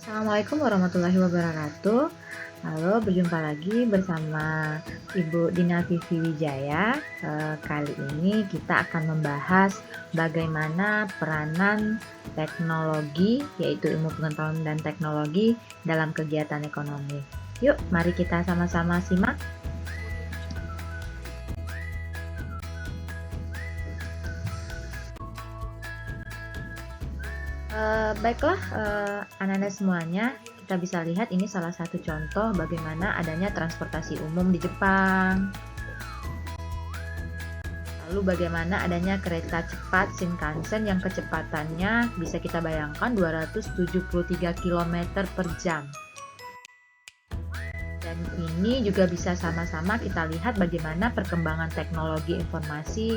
Assalamualaikum warahmatullahi wabarakatuh. Halo, berjumpa lagi bersama Ibu Dina Vivi Wijaya. Kali ini kita akan membahas bagaimana peranan teknologi, yaitu ilmu pengetahuan dan teknologi dalam kegiatan ekonomi. Yuk, mari kita sama-sama simak. Baiklah, anak-anak semuanya, kita bisa lihat ini salah satu contoh bagaimana adanya transportasi umum di Jepang. Lalu bagaimana adanya kereta cepat Shinkansen yang kecepatannya bisa kita bayangkan 273 km per jam. Dan ini juga bisa sama-sama kita lihat bagaimana perkembangan teknologi informasi,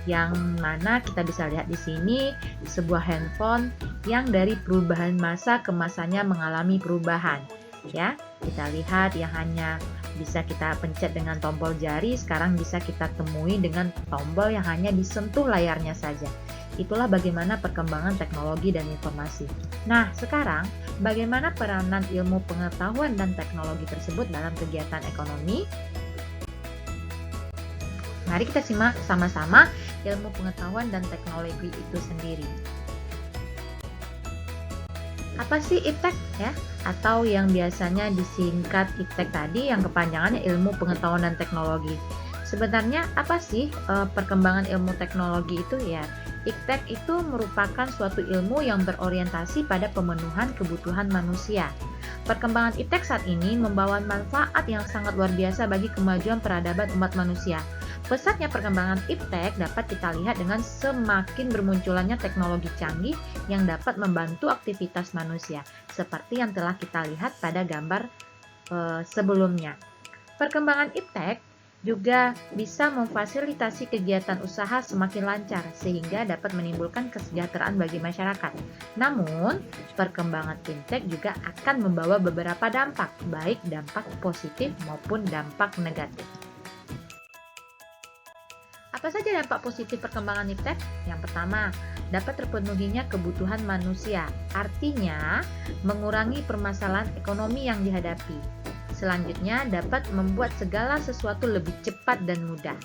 yang mana kita bisa lihat di sini sebuah handphone yang dari perubahan masa ke masanya mengalami perubahan. Ya, kita lihat yang hanya bisa kita pencet dengan tombol jari, sekarang bisa kita temui dengan tombol yang hanya disentuh layarnya saja. Itulah bagaimana perkembangan teknologi dan informasi. Nah, sekarang bagaimana peranan ilmu pengetahuan dan teknologi tersebut dalam kegiatan ekonomi? Mari kita simak sama-sama ilmu pengetahuan dan teknologi itu sendiri. Apa sih IPTEK ya? Atau yang biasanya disingkat IPTEK tadi yang kepanjangannya ilmu pengetahuan dan teknologi. Sebenarnya apa sih perkembangan ilmu teknologi itu ya? IPTEK itu merupakan suatu ilmu yang berorientasi pada pemenuhan kebutuhan manusia. Perkembangan IPTEK saat ini membawa manfaat yang sangat luar biasa bagi kemajuan peradaban umat manusia. Pesatnya perkembangan IPTEK dapat kita lihat dengan semakin bermunculannya teknologi canggih yang dapat membantu aktivitas manusia, seperti yang telah kita lihat pada gambar sebelumnya. Perkembangan IPTEK juga bisa memfasilitasi kegiatan usaha semakin lancar sehingga dapat menimbulkan kesejahteraan bagi masyarakat. Namun, perkembangan fintech juga akan membawa beberapa dampak, baik dampak positif maupun dampak negatif. Apa saja dampak positif perkembangan iptek? Yang pertama, dapat terpenuhinya kebutuhan manusia, artinya mengurangi permasalahan ekonomi yang dihadapi. Selanjutnya, dapat membuat segala sesuatu lebih cepat dan mudah.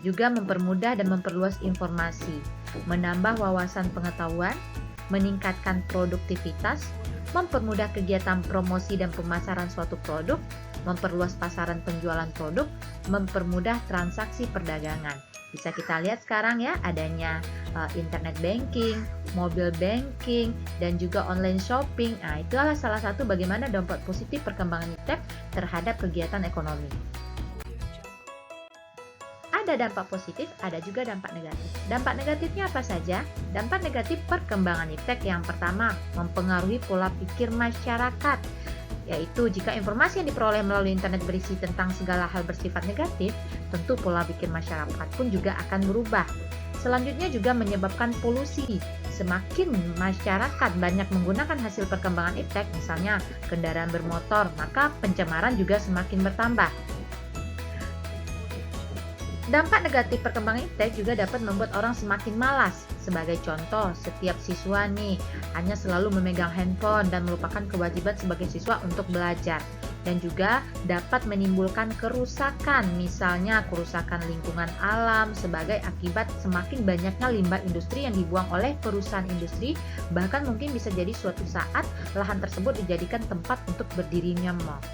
Juga mempermudah dan memperluas informasi, menambah wawasan pengetahuan, meningkatkan produktivitas, mempermudah kegiatan promosi dan pemasaran suatu produk, memperluas pasaran penjualan produk, mempermudah transaksi perdagangan. Bisa kita lihat sekarang ya, adanya internet banking, mobile banking, dan juga online shopping. Nah, itu adalah salah satu bagaimana dampak positif perkembangan iptek terhadap kegiatan ekonomi. Ada dampak positif, ada juga dampak negatif. Dampak negatifnya apa saja? Dampak negatif perkembangan iptek yang pertama, mempengaruhi pola pikir masyarakat. Yaitu jika informasi yang diperoleh melalui internet berisi tentang segala hal bersifat negatif, tentu pola pikir masyarakat pun juga akan berubah. Selanjutnya juga menyebabkan polusi. Semakin masyarakat banyak menggunakan hasil perkembangan iptek, misalnya kendaraan bermotor, maka pencemaran juga semakin bertambah. Dampak negatif perkembangan iptek juga dapat membuat orang semakin malas. Sebagai contoh, setiap siswa nih hanya selalu memegang handphone dan melupakan kewajiban sebagai siswa untuk belajar. Dan juga dapat menimbulkan kerusakan, misalnya kerusakan lingkungan alam sebagai akibat semakin banyaknya limbah industri yang dibuang oleh perusahaan industri. Bahkan mungkin bisa jadi suatu saat lahan tersebut dijadikan tempat untuk berdirinya mall.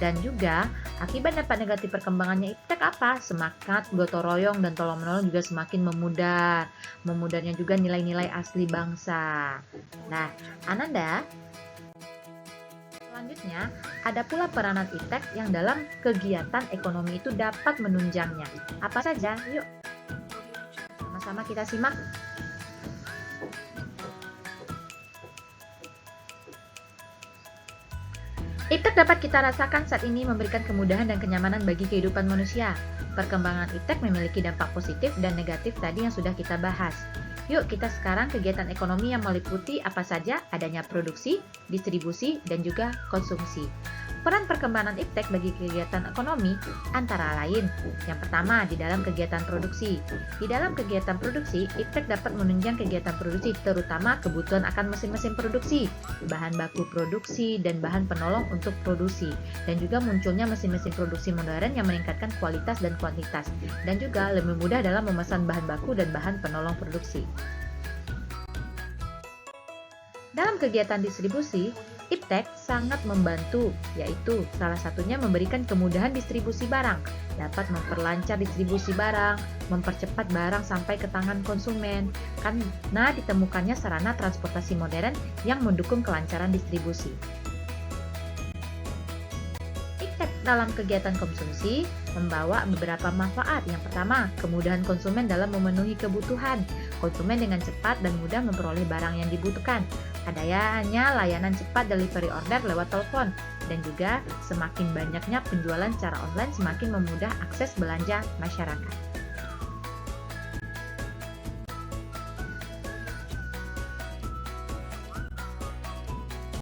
Dan juga akibat dampak negatif perkembangannya iptek apa? Semangat gotong royong dan tolong menolong juga semakin memudar. Memudarnya juga nilai-nilai asli bangsa. Nah, Ananda, selanjutnya ada pula peranan iptek yang dalam kegiatan ekonomi itu dapat menunjangnya. Apa saja? Yuk, sama-sama kita simak. Iptek dapat kita rasakan saat ini memberikan kemudahan dan kenyamanan bagi kehidupan manusia. Perkembangan iptek memiliki dampak positif dan negatif tadi yang sudah kita bahas. Yuk kita sekarang kegiatan ekonomi yang meliputi apa saja, adanya produksi, distribusi, dan juga konsumsi. Peran perkembangan iptek bagi kegiatan ekonomi antara lain, yang pertama di dalam kegiatan produksi. Di dalam kegiatan produksi, iptek dapat menunjang kegiatan produksi terutama kebutuhan akan mesin-mesin produksi, bahan baku produksi, dan bahan penolong untuk produksi. Dan juga munculnya mesin-mesin produksi modern yang meningkatkan kualitas dan kuantitas, dan juga lebih mudah dalam memesan bahan baku dan bahan penolong produksi. Dalam kegiatan distribusi, iptek sangat membantu, yaitu salah satunya memberikan kemudahan distribusi barang, dapat memperlancar distribusi barang, mempercepat barang sampai ke tangan konsumen, karena ditemukannya sarana transportasi modern yang mendukung kelancaran distribusi. Iptek dalam kegiatan konsumsi membawa beberapa manfaat. Yang pertama, kemudahan konsumen dalam memenuhi kebutuhan. Konsumen dengan cepat dan mudah memperoleh barang yang dibutuhkan. Adanya layanan cepat delivery order lewat telepon, dan juga semakin banyaknya penjualan secara online semakin memudah akses belanja masyarakat.